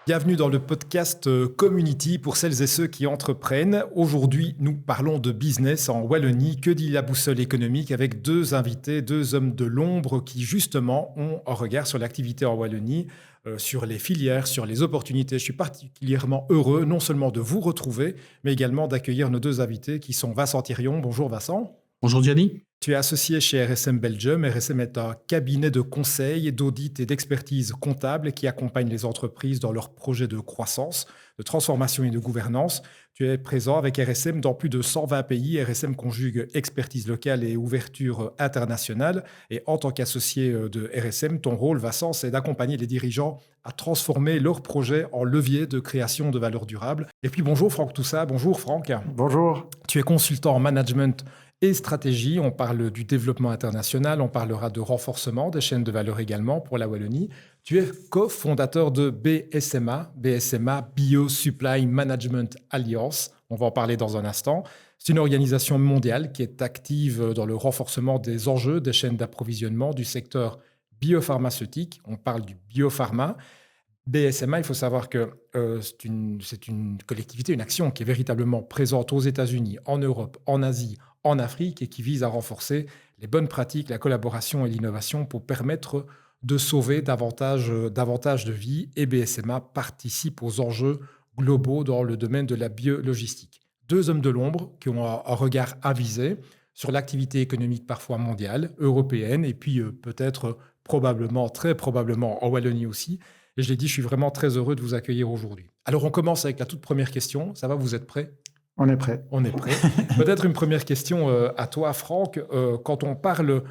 Bienvenue dans le podcast Community pour celles et ceux qui entreprennent. Aujourd'hui, nous parlons de business en Wallonie. Que dit la boussole économique avec deux invités, deux hommes de l'ombre qui justement ont un regard sur l'activité en Wallonie, sur les filières, sur les opportunités. Je suis particulièrement heureux non seulement de vous retrouver, mais également d'accueillir nos deux invités qui sont Vincent Thirion. Bonjour Vincent. Bonjour Gianni. Tu es associé chez RSM Belgium. RSM est un cabinet de conseil, d'audit et d'expertise comptable qui accompagne les entreprises dans leurs projets de croissance, de transformation et de gouvernance. Tu es présent avec RSM dans plus de 120 pays. RSM conjugue expertise locale et ouverture internationale. Et en tant qu'associé de RSM, ton rôle, Vincent, c'est d'accompagner les dirigeants à transformer leurs projets en levier de création de valeur durable. Et puis bonjour Franck Toussa. Bonjour Franck. Bonjour. Tu es consultant en management et stratégie. On parle du développement international, on parlera de renforcement des chaînes de valeur également pour la Wallonie. Tu es cofondateur de BSMA Bio Supply Management Alliance. On va en parler dans un instant. C'est une organisation mondiale qui est active dans le renforcement des enjeux des chaînes d'approvisionnement du secteur biopharmaceutique. On parle du biopharma. BSMA, il faut savoir que c'est une collectivité, une action qui est véritablement présente aux États-Unis, en Europe, en Asie, en Afrique et qui vise à renforcer les bonnes pratiques, la collaboration et l'innovation pour permettre de sauver davantage de vies. Et BSMA participe aux enjeux globaux dans le domaine de la biologistique. Deux hommes de l'ombre qui ont un regard avisé sur l'activité économique parfois mondiale, européenne, et puis peut-être probablement, très probablement en Wallonie aussi. Et je l'ai dit, je suis vraiment très heureux de vous accueillir aujourd'hui. Alors, on commence avec la toute première question. Ça va, vous êtes prêts? On est prêt. On est prêt. Peut-être une première question à toi, Franck. Quand on parle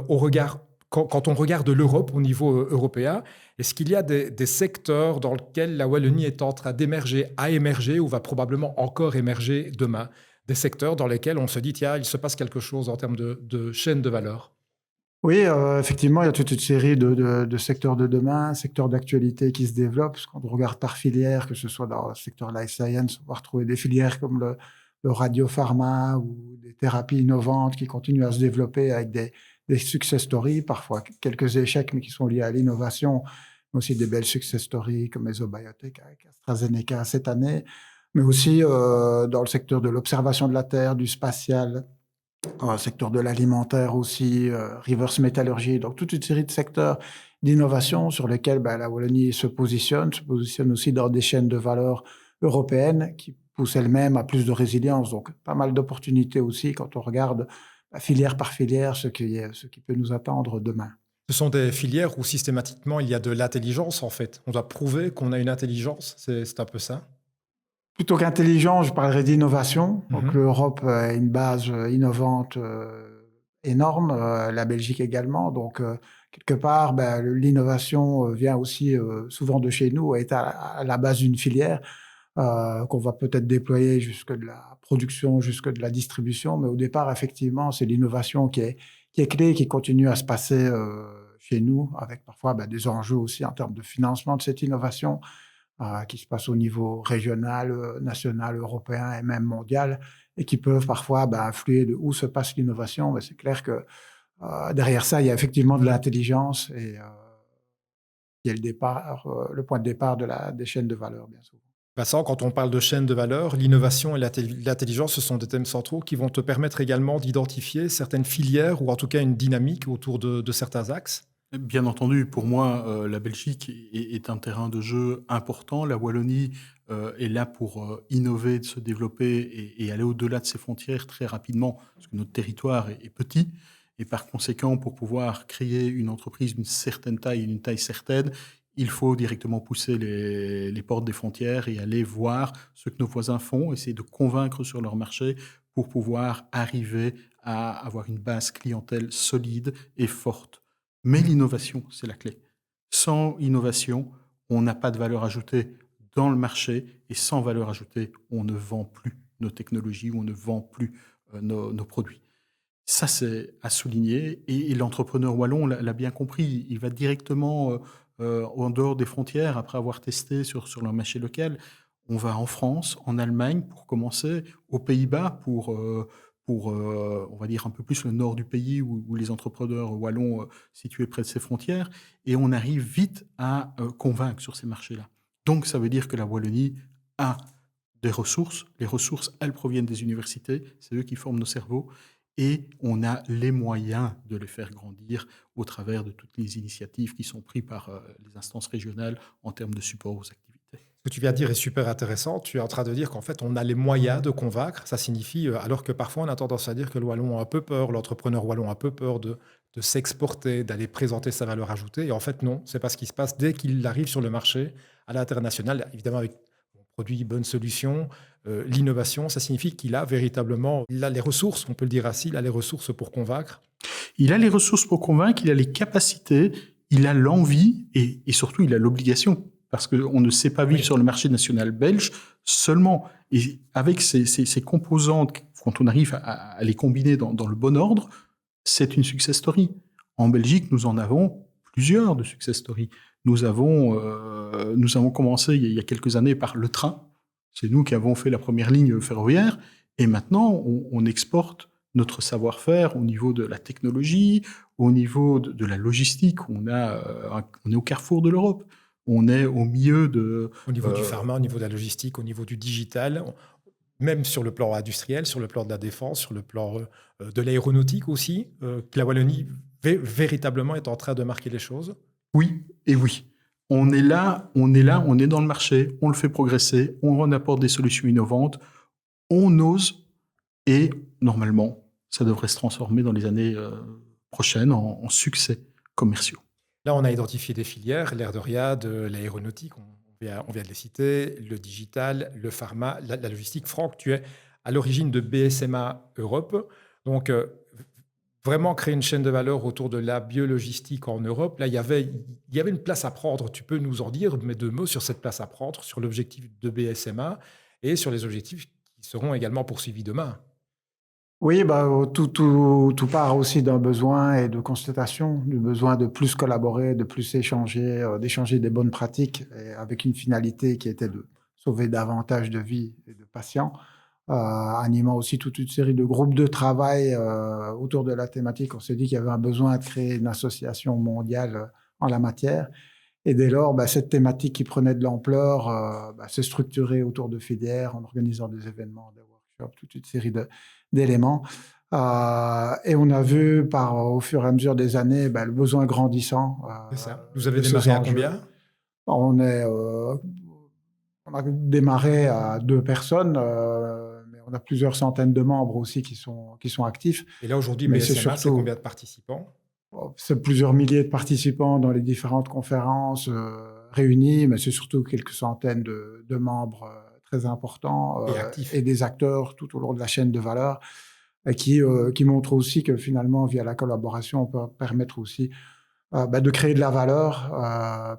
au regard, quand on regarde l'Europe au niveau européen, est-ce qu'il y a des secteurs dans lesquels la Wallonie est en train d'émerger, a émergé ou va probablement encore émerger demain? Des secteurs dans lesquels on se dit, tiens, il se passe quelque chose en termes de chaîne de valeur. Oui, effectivement, il y a toute une série de secteurs de demain, secteurs d'actualité qui se développent. Parce qu'on regarde par filière, que ce soit dans le secteur life science, on va retrouver des filières comme le radiopharma ou des thérapies innovantes qui continuent à se développer avec des success stories, parfois quelques échecs, mais qui sont liés à l'innovation, mais aussi des belles success stories comme Mesobiotech avec AstraZeneca cette année, mais aussi dans le secteur de l'observation de la Terre, du spatial, dans le secteur de l'alimentaire aussi, reverse métallurgie, donc toute une série de secteurs d'innovation sur lesquels la Wallonie se positionne aussi dans des chaînes de valeur européennes qui poussent elles-mêmes à plus de résilience. Donc pas mal d'opportunités aussi quand on regarde filière par filière ce qui peut nous attendre demain. Ce sont des filières où systématiquement il y a de l'intelligence en fait. On doit prouver qu'on a une intelligence, c'est un peu ça. Plutôt qu'intelligent, je parlerais d'innovation. Donc Mhm. l'Europe a une base innovante énorme, la Belgique également. Donc quelque part, l'innovation vient aussi souvent de chez nous, est à la base d'une filière qu'on va peut-être déployer jusque de la production, jusque de la distribution. Mais au départ, effectivement, c'est l'innovation qui est clé, qui continue à se passer chez nous, avec parfois des enjeux aussi en termes de financement de cette innovation qui se passe au niveau régional, national, européen et même mondial, et qui peuvent parfois influer de où se passe l'innovation. Mais c'est clair que derrière ça, il y a effectivement de l'intelligence et il y a le départ, le point de départ des chaînes de valeur, bien souvent. Vincent, quand on parle de chaîne de valeur, l'innovation et l'intelligence, ce sont des thèmes centraux qui vont te permettre également d'identifier certaines filières ou en tout cas une dynamique autour de certains axes. Bien entendu, pour moi, la Belgique est un terrain de jeu important. La Wallonie est là pour innover, de se développer et aller au-delà de ses frontières très rapidement, parce que notre territoire est petit. Et par conséquent, pour pouvoir créer une entreprise d'une certaine taille et d'une taille certaine, il faut directement pousser les portes des frontières et aller voir ce que nos voisins font, essayer de convaincre sur leur marché pour pouvoir arriver à avoir une base clientèle solide et forte. Mais l'innovation, c'est la clé. Sans innovation, on n'a pas de valeur ajoutée dans le marché et sans valeur ajoutée, on ne vend plus nos technologies ou on ne vend plus nos produits. Ça, c'est à souligner et l'entrepreneur wallon l'a bien compris. Il va directement en dehors des frontières après avoir testé sur leur marché local. On va en France, en Allemagne pour commencer, aux Pays-Bas pour on va dire, un peu plus le nord du pays où les entrepreneurs wallons situés près de ces frontières. Et on arrive vite à convaincre sur ces marchés-là. Donc ça veut dire que la Wallonie a des ressources. Les ressources, elles proviennent des universités, c'est eux qui forment nos cerveaux, et on a les moyens de les faire grandir au travers de toutes les initiatives qui sont prises par les instances régionales en termes de support aux activités. Ce que tu viens de dire est super intéressant. Tu es en train de dire qu'en fait, on a les moyens de convaincre. Ça signifie, alors que parfois on a tendance à dire que le Wallon a un peu peur, l'entrepreneur Wallon a un peu peur de s'exporter, d'aller présenter sa valeur ajoutée. Et en fait, non, c'est pas ce qui se passe dès qu'il arrive sur le marché à l'international, évidemment avec bon produit, bonne solution, l'innovation, ça signifie qu'il a véritablement, il a les ressources, on peut le dire ainsi, il a les ressources pour convaincre. Il a les ressources pour convaincre, il a les capacités, il a l'envie et surtout il a l'obligation. Parce qu'on ne sait pas vivre Oui. sur le marché national belge seulement. Et avec ces composantes, quand on arrive à les combiner dans le bon ordre, c'est une success story. En Belgique, nous en avons plusieurs de success stories. Nous avons commencé il y a quelques années par le train. C'est nous qui avons fait la première ligne ferroviaire. Et maintenant, on exporte notre savoir-faire au niveau de la technologie, au niveau de la logistique. On est au carrefour de l'Europe. On est au milieu de... Au niveau du pharma, au niveau de la logistique, au niveau du digital, même sur le plan industriel, sur le plan de la défense, sur le plan de l'aéronautique aussi, que la Wallonie véritablement est en train de marquer les choses. Oui et oui. On est là, on est dans le marché, on le fait progresser, on en apporte des solutions innovantes, on ose et normalement, ça devrait se transformer dans les années prochaines en succès commerciaux. Là, on a identifié des filières, l'air de rien, de l'aéronautique, on vient de les citer, le digital, le pharma, la logistique. Franck, tu es à l'origine de BSMA Europe. Donc, vraiment créer une chaîne de valeur autour de la biologistique en Europe. Là, il y avait une place à prendre. Tu peux nous en dire mais deux mots sur cette place à prendre, sur l'objectif de BSMA et sur les objectifs qui seront également poursuivis demain. Oui, bah, tout part aussi d'un besoin et de constatation, du besoin de plus collaborer, de plus échanger, d'échanger des bonnes pratiques et avec une finalité qui était de sauver davantage de vies et de patients, animant aussi toute une série de groupes de travail, autour de la thématique. On s'est dit qu'il y avait un besoin de créer une association mondiale, en la matière et dès lors, bah, cette thématique qui prenait de l'ampleur, bah, s'est structurée autour de filières en organisant des événements, des workshops, toute une série d'éléments. Et on a vu au fur et à mesure des années, bah, le besoin grandissant C'est ça. Vous avez de ces démarré à enjeux. combien? On est, on a démarré à 2 personnes, mais on a plusieurs centaines de membres aussi qui sont actifs. Et là, aujourd'hui, Mais c'est BSMA, c'est surtout combien de participants? c'est plusieurs milliers de participants dans les différentes conférences réunies, mais c'est surtout quelques centaines de membres très importants Et actifs. et des acteurs tout au long de la chaîne de valeur et qui montrent aussi que finalement, via la collaboration, on peut permettre aussi bah, de créer de la valeur,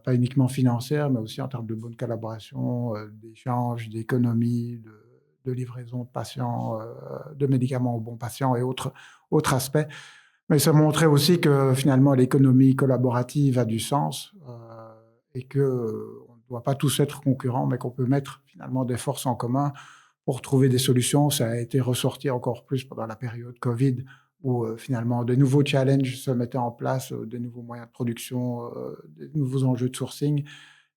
pas uniquement financière, mais aussi en termes de bonne collaboration, d'échange, d'économie, de livraison de patients, de médicaments aux bons patients et autres aspects. Mais ça montrait aussi que finalement l'économie collaborative a du sens et que on ne doit pas tous être concurrents, mais qu'on peut mettre finalement des forces en commun pour trouver des solutions. Ça a été ressorti encore plus pendant la période Covid où finalement de nouveaux challenges se mettaient en place, de nouveaux moyens de production, de nouveaux enjeux de sourcing.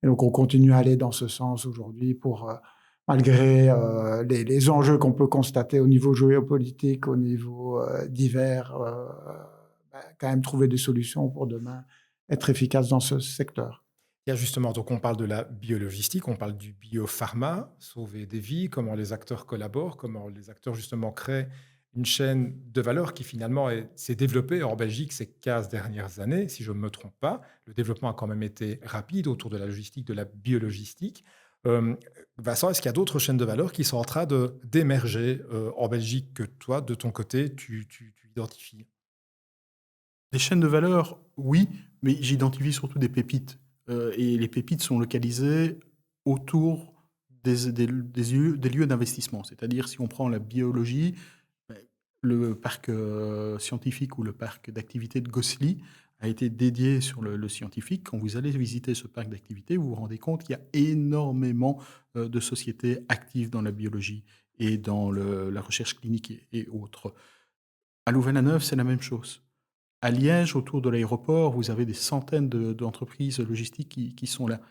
Et donc on continue à aller dans ce sens aujourd'hui pour malgré les enjeux qu'on peut constater au niveau géopolitique, au niveau divers, bah, quand même trouver des solutions pour demain être efficace dans ce secteur. Il y a justement, donc on parle de la biologistique, on parle du biopharma, sauver des vies, comment les acteurs collaborent, comment les acteurs justement créent une chaîne de valeur qui finalement s'est développée en Belgique ces 15 dernières années, si je ne me trompe pas. Le développement a quand même été rapide autour de la logistique, de la biologistique. Euh, Vincent, est-ce qu'il y a d'autres chaînes de valeur qui sont en train d'émerger en Belgique que toi, de ton côté, tu identifies? Des chaînes de valeur, oui, mais j'identifie surtout des pépites. Et les pépites sont localisées autour des lieux d'investissement. C'est-à-dire, si on prend la biologie, ben, le parc scientifique ou le parc d'activités de Gosselies a été dédié sur le scientifique. Quand vous allez visiter ce parc d'activités, vous vous rendez compte qu'il y a énormément de sociétés actives dans la biologie et dans la recherche clinique et autres. À Louvain-la-Neuve, c'est la même chose. À Liège, autour de l'aéroport, vous avez des centaines d'entreprises logistiques qui sont là.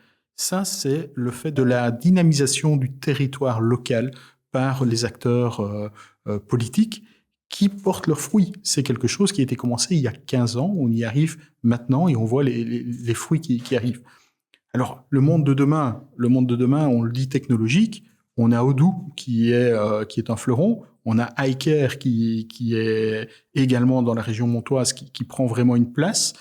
Ça, c'est le fait de la dynamisation du territoire local par les acteurs politiques qui portent leurs fruits. C'est quelque chose qui a été commencé il y a 15 ans, on y arrive maintenant et on voit les fruits qui arrivent. Alors, le monde de demain, on le dit technologique, on a Odoo qui est un fleuron, on a iCare qui est également dans la région montoise, qui prend vraiment une place,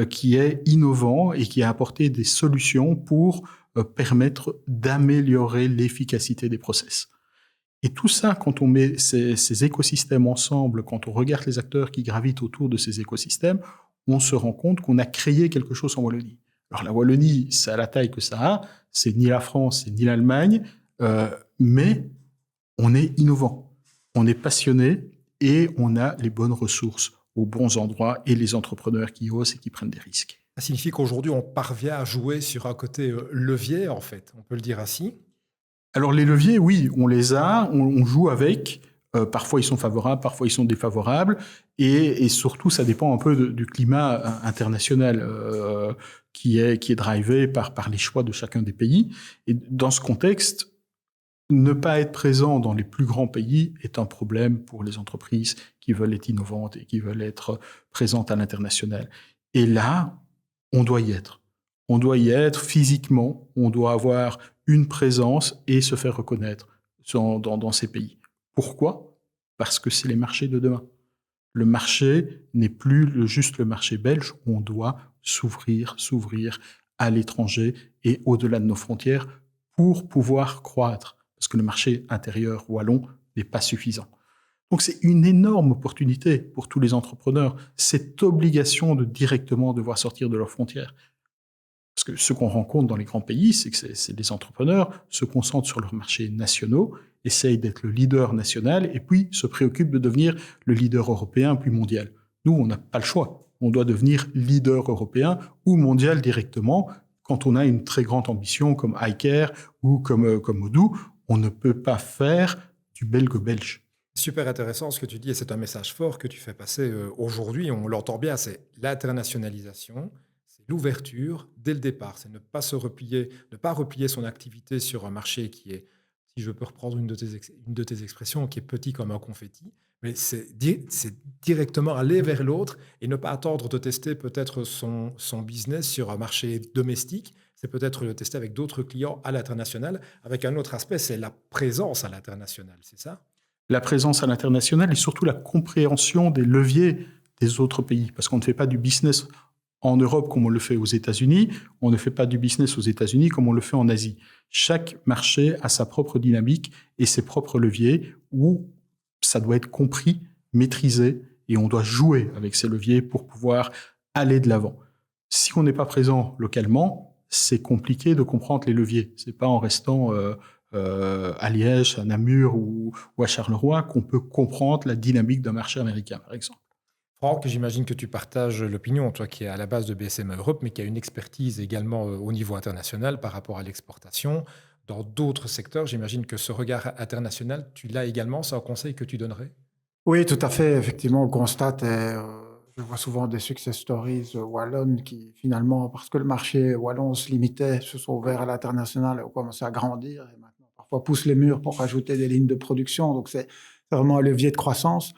qui est innovant et qui a apporté des solutions pour permettre d'améliorer l'efficacité des process. Et tout ça, quand on met ces écosystèmes ensemble, quand on regarde les acteurs qui gravitent autour de ces écosystèmes, on se rend compte qu'on a créé quelque chose en Wallonie. Alors la Wallonie, ça a la taille que ça a, c'est ni la France, c'est ni l'Allemagne, mais on est innovant, on est passionné et on a les bonnes ressources aux bons endroits et les entrepreneurs qui osent et qui prennent des risques. Ça signifie qu'aujourd'hui, on parvient à jouer sur un côté levier, en fait, on peut le dire ainsi. Alors les leviers, oui, on les a, on joue avec. Parfois ils sont favorables, parfois ils sont défavorables, et surtout ça dépend un peu du climat international qui est drivé par les choix de chacun des pays. Et dans ce contexte, ne pas être présent dans les plus grands pays est un problème pour les entreprises qui veulent être innovantes et qui veulent être présentes à l'international. Et là, on doit y être. On doit y être physiquement, on doit avoir une présence et se faire reconnaître dans ces pays. Pourquoi ? Parce que c'est les marchés de demain. Le marché n'est plus juste le marché belge, on doit s'ouvrir à l'étranger et au-delà de nos frontières pour pouvoir croître. Parce que le marché intérieur wallon n'est pas suffisant. Donc c'est une énorme opportunité pour tous les entrepreneurs, cette obligation de directement devoir sortir de leurs frontières. Parce que ce qu'on rencontre dans les grands pays, c'est que les entrepreneurs se concentrent sur leurs marchés nationaux, essayent d'être le leader national et puis se préoccupent de devenir le leader européen puis mondial. Nous, on n'a pas le choix. On doit devenir leader européen ou mondial directement. Quand on a une très grande ambition comme iCare ou comme Odoo, on ne peut pas faire du belge. Super intéressant ce que tu dis et c'est un message fort que tu fais passer aujourd'hui. On l'entend bien, c'est l'internationalisation, c'est l'ouverture dès le départ. C'est ne pas se replier, ne pas replier son activité sur un marché qui est, si je peux reprendre une de tes expressions, qui est petit comme un confetti. Mais c'est directement aller vers l'autre et ne pas attendre de tester peut-être son business sur un marché domestique. C'est peut-être le tester avec d'autres clients à l'international. Avec un autre aspect, c'est la présence à l'international, c'est ça? La présence à l'international et surtout la compréhension des leviers des autres pays. Parce qu'on ne fait pas du business en Europe comme on le fait aux États-Unis, on ne fait pas du business aux États-Unis comme on le fait en Asie. Chaque marché a sa propre dynamique et ses propres leviers où ça doit être compris, maîtrisé et on doit jouer avec ces leviers pour pouvoir aller de l'avant. Si on n'est pas présent localement, c'est compliqué de comprendre les leviers. C'est pas en restant à Liège, à Namur ou à Charleroi qu'on peut comprendre la dynamique d'un marché américain, par exemple. Franck, j'imagine que tu partages l'opinion, toi qui es à la base de BSM Europe, mais qui a une expertise également au niveau international par rapport à l'exportation. Dans d'autres secteurs, j'imagine que ce regard international, tu l'as également, c'est un conseil que tu donnerais? Oui, tout à fait. Effectivement, on constate, je vois souvent des success stories wallonnes qui, finalement, parce que le marché wallon se limitait, se sont ouverts à l'international et ont commencé à grandir. Et maintenant, parfois, poussent les murs pour rajouter des lignes de production. Donc, c'est vraiment un levier de croissance.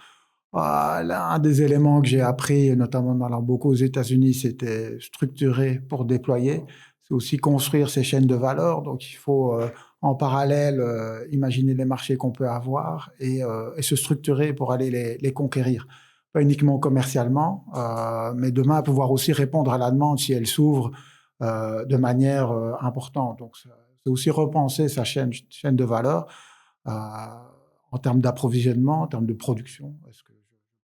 Un des éléments que j'ai appris, notamment dans beaucoup aux États-Unis, c'était structurer pour déployer. C'est aussi construire ces chaînes de valeur. Donc, il faut en parallèle imaginer les marchés qu'on peut avoir et se structurer pour aller les conquérir. Pas uniquement commercialement, mais demain pouvoir aussi répondre à la demande si elle s'ouvre de manière importante. Donc, c'est aussi repenser sa chaîne de valeur en termes d'approvisionnement, en termes de production. Est-ce que je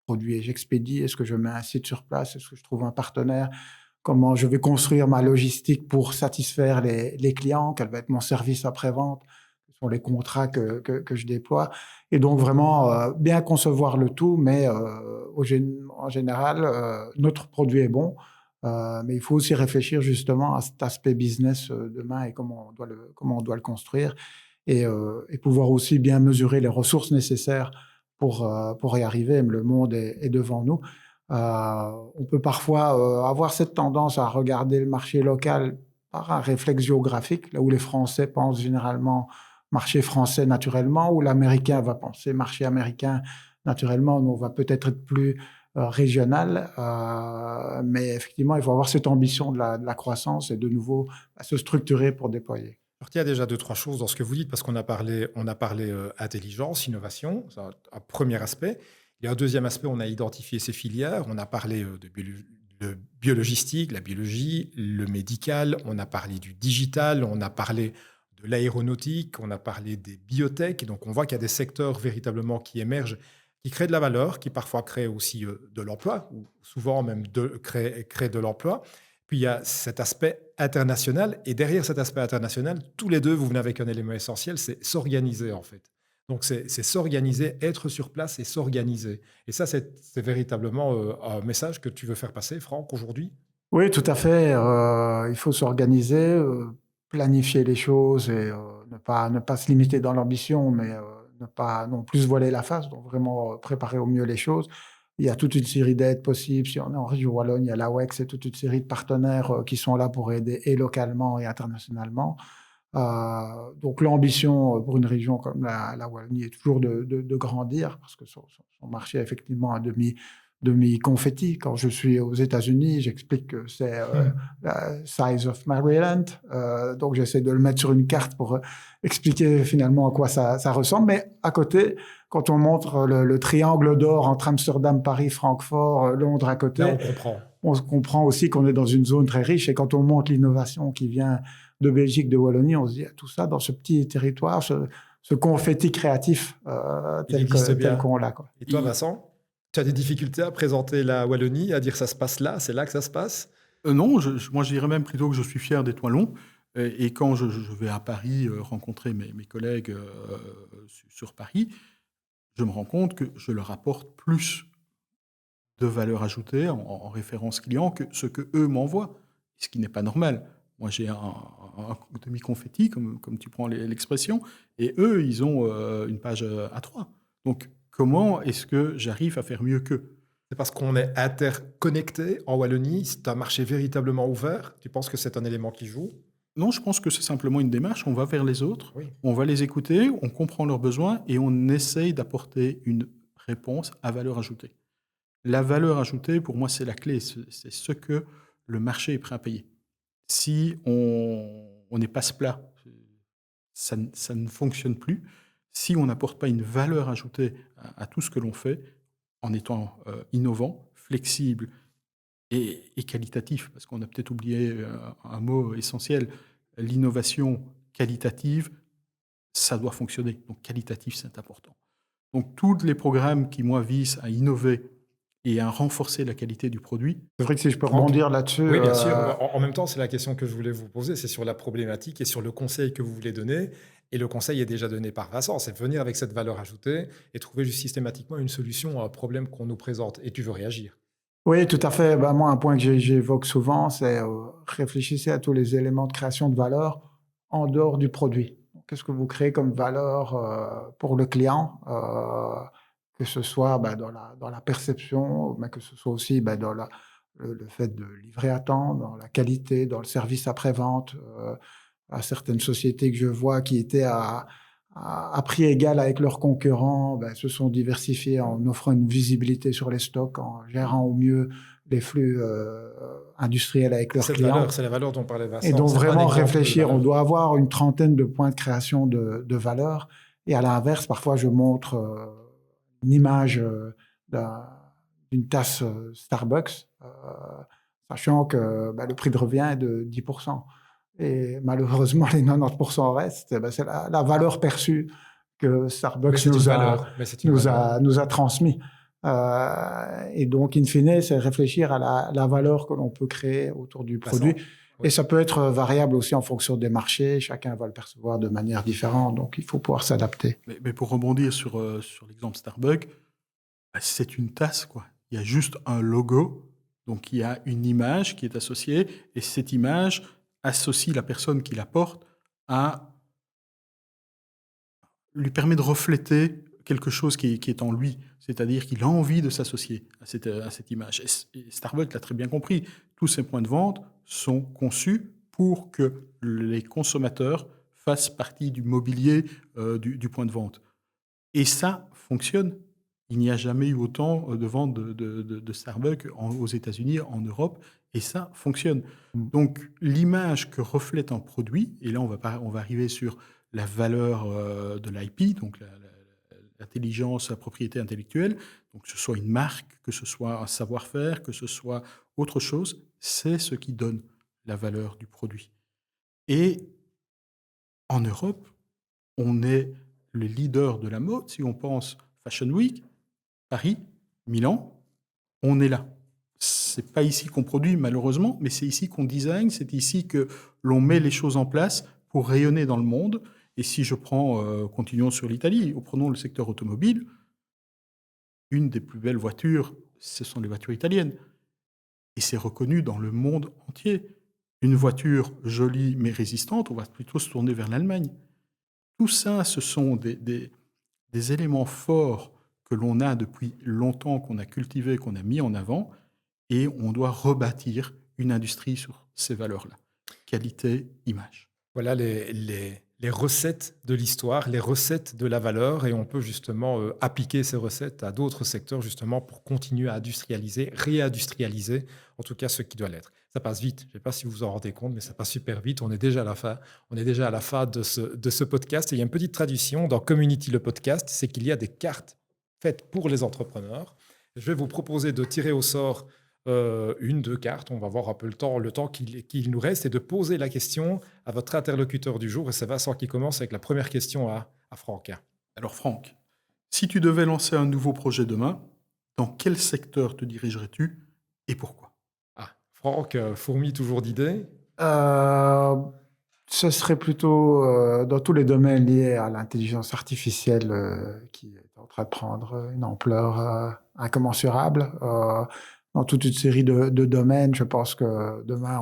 produis et j'expédie? Est-ce que je mets un site sur place? Est-ce que je trouve un partenaire? Comment je vais construire ma logistique pour satisfaire les clients? Quel va être mon service après-vente? Quels sont les contrats que je déploie? Et donc vraiment bien concevoir le tout, mais en général, notre produit est bon, mais il faut aussi réfléchir justement à cet aspect business demain et comment on doit le construire et pouvoir aussi bien mesurer les ressources nécessaires pour y arriver. Le monde est devant nous. On peut parfois avoir cette tendance à regarder le marché local par un réflexe géographique, là où les Français pensent généralement marché français naturellement, où l'Américain va penser marché américain naturellement, nous on va peut-être être plus régional, mais effectivement, il faut avoir cette ambition de la croissance et de nouveau se structurer pour déployer. Alors, il y a déjà deux, trois choses dans ce que vous dites, parce qu'on a parlé intelligence, innovation, c'est un premier aspect. Il y a un deuxième aspect, on a identifié ces filières, on a parlé de biologistique, la biologie, le médical, on a parlé du digital, on a parlé de l'aéronautique, on a parlé des biotech. Et donc, on voit qu'il y a des secteurs véritablement qui émergent, qui créent de la valeur, qui parfois créent aussi de l'emploi, ou souvent même créent de l'emploi. Puis il y a cet aspect international, et derrière cet aspect international, tous les deux, vous venez avec un élément essentiel, c'est s'organiser en fait. Donc c'est s'organiser, être sur place et s'organiser. Et ça, c'est véritablement un message que tu veux faire passer, Franck, aujourd'hui. Oui, tout à fait. Il faut s'organiser, planifier les choses et ne pas se limiter dans l'ambition, mais ne pas non plus se voiler la face, donc vraiment préparer au mieux les choses. Il y a toute une série d'aides possibles. Si on est en région Wallonne, il y a l'AWEX et toute une série de partenaires qui sont là pour aider et localement et internationalement. Donc l'ambition pour une région comme la Wallonie est toujours de grandir parce que son marché est effectivement à demi-confetti. Quand je suis aux États-Unis, j'explique que c'est la size of Maryland. Donc j'essaie de le mettre sur une carte pour expliquer finalement à quoi ça ressemble. Mais à côté, quand on montre le triangle d'or entre Amsterdam, Paris, Francfort, Londres à côté, Là, on comprend. on comprend aussi qu'on est dans une zone très riche. Et quand on montre l'innovation qui vient de Belgique, de Wallonie, on se dit tout ça dans ce petit territoire, ce confetti créatif tel qu'on l'a, quoi. Et toi, Vincent, tu as des difficultés à présenter la Wallonie, à dire ça se passe là, c'est là que ça se passe? Non, moi je dirais même plutôt que je suis fier d'être wallon. Et quand je vais à Paris rencontrer mes collègues sur Paris, je me rends compte que je leur apporte plus de valeur ajoutée en référence client que ce que eux m'envoient, ce qui n'est pas normal. Moi, j'ai un demi-confetti, comme tu prends l'expression, et eux, ils ont une page A3. Donc, comment est-ce que j'arrive à faire mieux qu'eux? C'est parce qu'on est interconnecté en Wallonie, c'est un marché véritablement ouvert. Tu penses que c'est un élément qui joue? Non, je pense que c'est simplement une démarche. On va vers les autres, Oui. on va les écouter, on comprend leurs besoins et on essaye d'apporter une réponse à valeur ajoutée. La valeur ajoutée, pour moi, c'est la clé. C'est ce que le marché est prêt à payer. Si on est passe-plat, ça ne fonctionne plus. Si on n'apporte pas une valeur ajoutée à tout ce que l'on fait, en étant innovant, flexible et qualitatif, parce qu'on a peut-être oublié un mot essentiel, l'innovation qualitative, ça doit fonctionner. Donc qualitatif, c'est important. Donc tous les programmes qui, moi, visent à innover et à renforcer la qualité du produit. C'est vrai que si je peux Franck? rebondir là-dessus. Oui, bien sûr. En même temps, c'est la question que je voulais vous poser, c'est sur la problématique et sur le conseil que vous voulez donner. Et le conseil est déjà donné par Vincent, c'est de venir avec cette valeur ajoutée et trouver systématiquement une solution à un problème qu'on nous présente. Et tu veux réagir. Oui, tout à fait. Ben, moi, un point que j'évoque souvent, c'est réfléchissez à tous les éléments de création de valeur en dehors du produit. Qu'est-ce que vous créez comme valeur pour le client, que ce soit dans la perception, mais que ce soit aussi dans le fait de livrer à temps, dans la qualité, dans le service après-vente. À certaines sociétés que je vois qui étaient à prix égal avec leurs concurrents, se sont diversifiés en offrant une visibilité sur les stocks, en gérant au mieux les flux industriels avec leurs clients. C'est la valeur dont parlait Vincent. Et donc C'est un vraiment exemple de réfléchir, on valeur. doit avoir une trentaine de points de création de valeur. Et à l'inverse, parfois je montre une image d'une tasse Starbucks, sachant que le prix de revient est de 10%. Et malheureusement, les 90% restent. C'est la valeur perçue que Mais Starbucks c'est une valeur. Mais c'est une valeur. nous a transmis. Et donc, in fine, c'est réfléchir à la valeur que l'on peut créer autour du produit. Oui. Et ça peut être variable aussi en fonction des marchés. Chacun va le percevoir de manière différente. Donc, il faut pouvoir s'adapter. Mais pour rebondir sur l'exemple Starbucks, c'est une tasse, quoi. Il y a juste un logo, donc il y a une image qui est associée, et cette image associe la personne qui la porte lui permet de refléter quelque chose qui est en lui, c'est-à-dire qu'il a envie de s'associer à cette image. Et Starbucks l'a très bien compris, tous ces points de vente sont conçus pour que les consommateurs fassent partie du mobilier du point de vente. Et ça fonctionne. Il n'y a jamais eu autant de ventes de Starbucks aux États-Unis, en Europe, et ça fonctionne. Mm. Donc l'image que reflète un produit, et là on va arriver sur la valeur de l'IP, donc l'intelligence, la propriété intellectuelle, donc que ce soit une marque, que ce soit un savoir-faire, que ce soit autre chose, c'est ce qui donne la valeur du produit. Et en Europe, on est le leader de la mode. Si on pense Fashion Week, Paris, Milan, on est là. C'est pas ici qu'on produit, malheureusement, mais c'est ici qu'on design, c'est ici que l'on met les choses en place pour rayonner dans le monde. Et si je prends, continuons sur l'Italie, prenons le secteur automobile, une des plus belles voitures, ce sont les voitures italiennes. Et c'est reconnu dans le monde entier. Une voiture jolie mais résistante, on va plutôt se tourner vers l'Allemagne. Tout ça, ce sont des éléments forts que l'on a depuis longtemps, qu'on a cultivés, qu'on a mis en avant, et on doit rebâtir une industrie sur ces valeurs-là. Qualité, image. Voilà les recettes de l'histoire, les recettes de la valeur, et on peut justement appliquer ces recettes à d'autres secteurs justement pour continuer à industrialiser, réindustrialiser, en tout cas ce qui doit l'être. Ça passe vite, je ne sais pas si vous vous en rendez compte, mais ça passe super vite, on est déjà à la fin, on est déjà à la fin de ce podcast, et il y a une petite tradition dans Community le podcast, c'est qu'il y a des cartes faites pour les entrepreneurs. Je vais vous proposer de tirer au sort une, deux cartes. On va voir un peu le temps qu'il nous reste et de poser la question à votre interlocuteur du jour. Et c'est Vincent qui commence avec la première question à Franck. Alors Franck, si tu devais lancer un nouveau projet demain, dans quel secteur te dirigerais-tu et pourquoi? Ah, Franck, fourmi toujours d'idées. Euh, Ce serait plutôt dans tous les domaines liés à l'intelligence artificielle qui est en train de prendre une ampleur incommensurable. Dans toute une série de domaines, je pense que demain,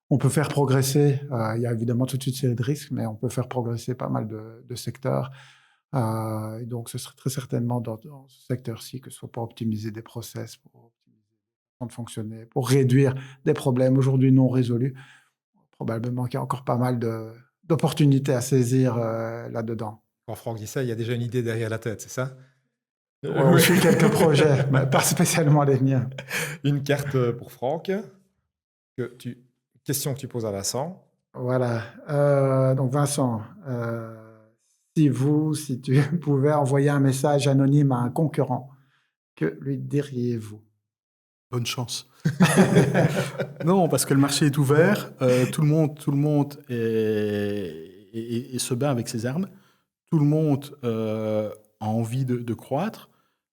on peut faire progresser. Il y a évidemment toute une série de risques, mais on peut faire progresser pas mal de secteurs. Et donc, ce serait très certainement dans ce secteur-ci que ce soit pour optimiser des process, pour optimiser la façon de fonctionner, pour réduire des problèmes aujourd'hui non résolus. Probablement qu'il y a encore pas mal d'opportunités à saisir là-dedans. Quand Franck dit ça, il y a déjà une idée derrière la tête, c'est ça? On suit quelques projets, mais pas spécialement les miens. Une carte pour Franck. Question que tu poses à Vincent. Voilà. Donc Vincent, si tu pouvais envoyer un message anonyme à un concurrent, que lui diriez-vous? Bonne chance. Non, parce que le marché est ouvert, tout le monde se bat avec ses armes, tout le monde a envie de croître.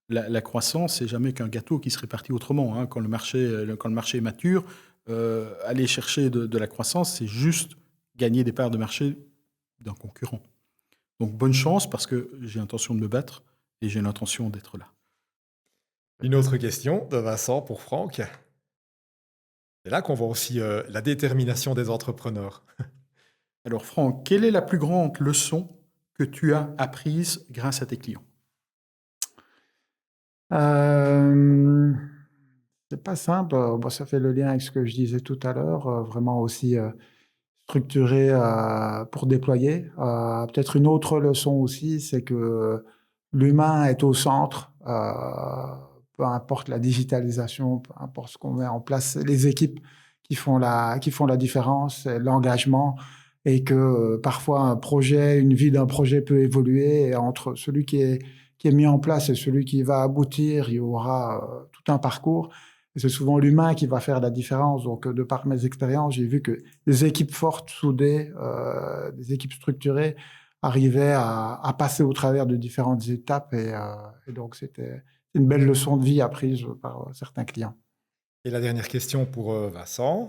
La croissance, c'est jamais qu'un gâteau qui se répartit autrement, hein. Quand le marché est mature, aller chercher de la croissance, c'est juste gagner des parts de marché d'un concurrent. Donc bonne chance, parce que j'ai l'intention de me battre et j'ai l'intention d'être là. Une autre question de Vincent pour Franck. C'est là qu'on voit aussi la détermination des entrepreneurs. Alors Franck, quelle est la plus grande leçon que tu as apprise grâce à tes clients? Euh, c'est pas simple. Bon, ça fait le lien avec ce que je disais tout à l'heure. Vraiment aussi structuré pour déployer. Peut-être une autre leçon aussi, c'est que l'humain est au centre. Peu importe la digitalisation, peu importe ce qu'on met en place, les équipes qui font la différence, l'engagement, et que parfois un projet, une vie d'un projet peut évoluer, et entre celui qui est mis en place et celui qui va aboutir, il y aura tout un parcours. Et c'est souvent l'humain qui va faire la différence. Donc, de par mes expériences, j'ai vu que des équipes fortes, soudées, des équipes structurées, arrivaient à passer au travers de différentes étapes. Et donc, c'était une belle leçon de vie apprise par certains clients. Et la dernière question pour Vincent.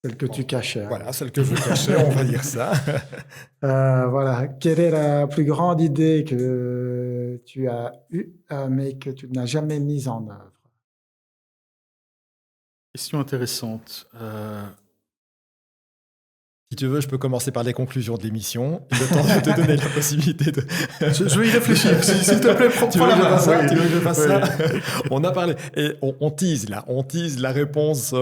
Celle que tu cachais. Voilà, celle que je cachais, on va dire ça. Voilà. Quelle est la plus grande idée que tu as eue, mais que tu n'as jamais mise en œuvre? Question intéressante. Si tu veux, je peux commencer par les conclusions de l'émission. Le temps de te donner la possibilité de... Je vais y réfléchir. S'il te plaît, prends la main. Tu veux que je fasse ça? On a parlé. Et on tease là. On tease la réponse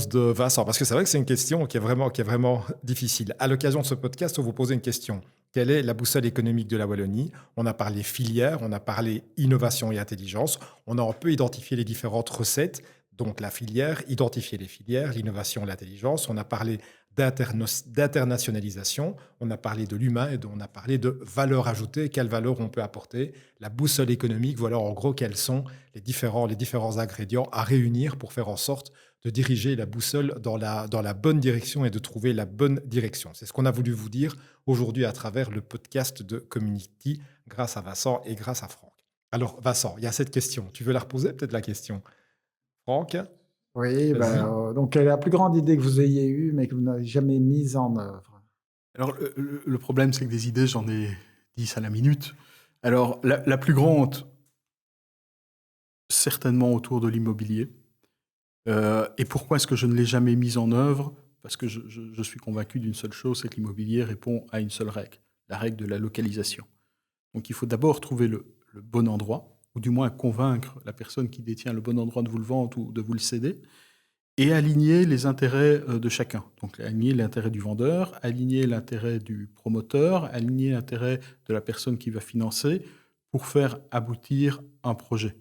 de Vincent. Parce que c'est vrai que c'est une question qui est vraiment difficile. À l'occasion de ce podcast, on vous posait une question. Quelle est la boussole économique de la Wallonie? On a parlé filière, on a parlé innovation et intelligence. On a un peu identifié les différentes recettes. Donc la filière, identifier les filières, l'innovation, l'intelligence. On a parlé d'internationalisation, on a parlé de l'humain et on a parlé de valeur ajoutée, quelle valeur on peut apporter, la boussole économique, voilà en gros quels sont les différents ingrédients à réunir pour faire en sorte de diriger la boussole dans la bonne direction et de trouver la bonne direction. C'est ce qu'on a voulu vous dire aujourd'hui à travers le podcast de Community grâce à Vincent et grâce à Franck. Alors Vincent, il y a cette question, tu veux la reposer peut-être la question? Franck? Oui, donc quelle est la plus grande idée que vous ayez eue, mais que vous n'avez jamais mise en œuvre? Alors, le problème, c'est que des idées, j'en ai 10 à la minute. Alors, la plus grande, certainement autour de l'immobilier. Et pourquoi est-ce que je ne l'ai jamais mise en œuvre? Parce que je suis convaincu d'une seule chose, c'est que l'immobilier répond à une seule règle, la règle de la localisation. Donc, il faut d'abord trouver le bon endroit, ou du moins convaincre la personne qui détient le bon endroit de vous le vendre ou de vous le céder, et aligner les intérêts de chacun. Donc aligner l'intérêt du vendeur, aligner l'intérêt du promoteur, aligner l'intérêt de la personne qui va financer pour faire aboutir un projet.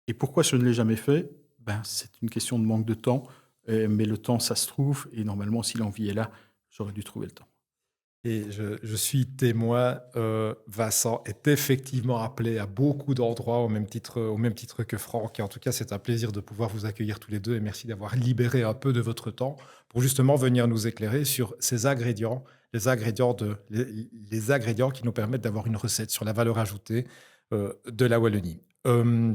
Et pourquoi je ne l'ai jamais fait? C'est une question de manque de temps, mais le temps, ça se trouve, et normalement, si l'envie est là, j'aurais dû trouver le temps. Et je suis témoin, Vincent est effectivement appelé à beaucoup d'endroits au même titre que Franck. Et en tout cas, c'est un plaisir de pouvoir vous accueillir tous les deux et merci d'avoir libéré un peu de votre temps pour justement venir nous éclairer sur ces ingrédients, les ingrédients qui nous permettent d'avoir une recette sur la valeur ajoutée de la Wallonie.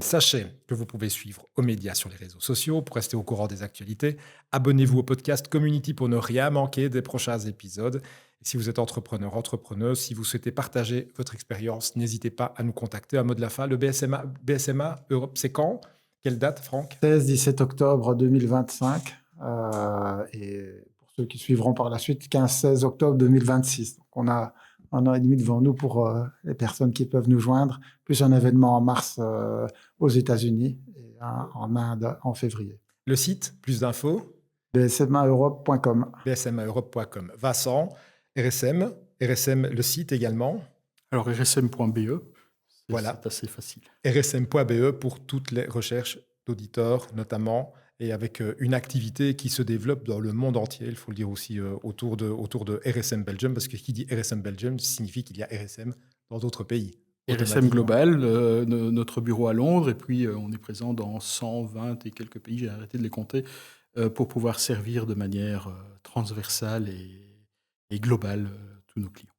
Sachez que vous pouvez suivre aux médias sur les réseaux sociaux pour rester au courant des actualités. Abonnez-vous au podcast Community pour ne rien manquer des prochains épisodes. Et si vous êtes entrepreneur, entrepreneuse, si vous souhaitez partager votre expérience, n'hésitez pas à nous contacter. Un mot de la fin, le BSMA Europe, c'est quand? Quelle date, Franck? 16-17 octobre 2025. Et pour ceux qui suivront par la suite, 15-16 octobre 2026. Donc on a 1 an et demi devant nous pour les personnes qui peuvent nous joindre, plus un événement en mars aux États-Unis et un en Inde en février. Le site, plus d'infos? bsmaeurope.com. bsmaeurope.com. Vincent, RSM, le site également. Alors rsm.be, voilà. C'est assez facile. rsm.be pour toutes les recherches d'auditeurs notamment, et avec une activité qui se développe dans le monde entier, il faut le dire aussi, autour de RSM Belgium, parce que qui dit RSM Belgium signifie qu'il y a RSM dans d'autres pays. RSM Global, notre bureau à Londres, et puis on est présent dans 120 et quelques pays, j'ai arrêté de les compter, pour pouvoir servir de manière transversale et globale tous nos clients.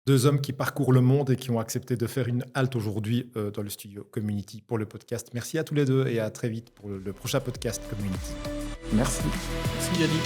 2 hommes qui parcourent le monde et qui ont accepté de faire une halte aujourd'hui dans le studio Community pour le podcast. Merci à tous les deux et à très vite pour le prochain podcast Community. Merci. Merci Yannick.